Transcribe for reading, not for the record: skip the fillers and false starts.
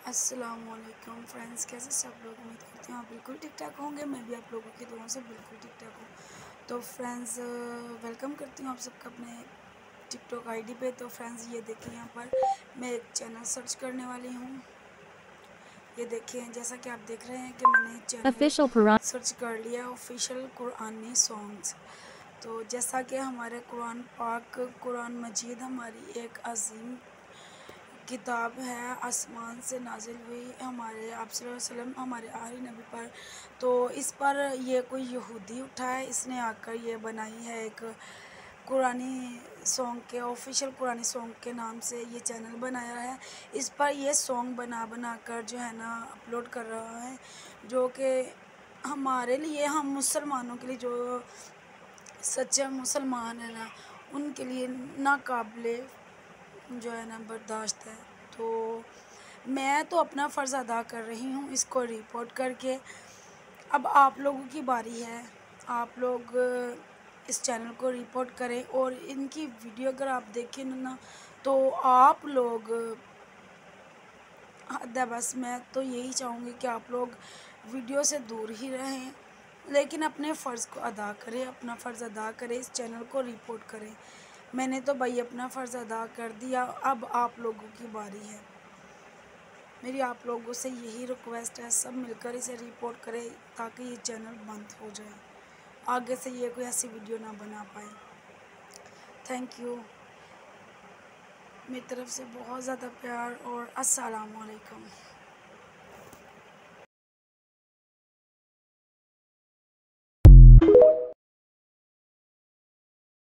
अस्सलामुअलैकुम फ्रेंड्स, कैसे सब लोग। उम्मीद करती हूँ आप बिल्कुल ठीक ठाक होंगे। मैं भी आप लोगों की दुआओं से बिल्कुल ठीक ठाक हूँ। तो फ्रेंड्स, वेलकम करती हूँ आप सबका अपने टिकटॉक आईडी पे। तो फ्रेंड्स, ये देखिए यहाँ पर मैं एक चैनल सर्च करने वाली हूँ। ये देखिए, जैसा कि आप देख रहे हैं कि मैंने चैनल सर्च कर लिया, ऑफिशियल कुरानी सॉन्ग्स। तो जैसा कि हमारे कुरान पाक, कुरान मजीद हमारी एक अजीम किताब है, आसमान से नाजिल हुई हमारे आप सल्लल्लाहु अलैहि वसल्लम, हमारे आखिरी नबी पर। तो इस पर ये कोई यहूदी उठा है, इसने आकर ये बनाई है एक कुरानी सॉन्ग के, ऑफिशियल कुरानी सॉन्ग के नाम से ये चैनल बनाया है। इस पर ये सॉन्ग बना कर जो है ना अपलोड कर रहा है, जो कि हमारे लिए, हम मुसलमानों के लिए, जो सच्चे मुसलमान है ना, उनके लिए नाकाबिले जो है ना बर्दाश्त है। तो मैं तो अपना फ़र्ज़ अदा कर रही हूँ इसको रिपोर्ट करके। अब आप लोगों की बारी है, आप लोग इस चैनल को रिपोर्ट करें और इनकी वीडियो अगर आप देखें ना तो आप लोग हद है। बस मैं तो यही चाहूँगी कि आप लोग वीडियो से दूर ही रहें, लेकिन अपने फ़र्ज़ को अदा करें, अपना फ़र्ज़ अदा करें, इस चैनल को रिपोर्ट करें। मैंने तो भाई अपना फ़र्ज़ अदा कर दिया, अब आप लोगों की बारी है। मेरी आप लोगों से यही रिक्वेस्ट है, सब मिलकर इसे रिपोर्ट करें ताकि ये चैनल बंद हो जाए, आगे से ये कोई ऐसी वीडियो ना बना पाए। थैंक यू, मेरी तरफ से बहुत ज़्यादा प्यार और अस्सलाम वालेकुम।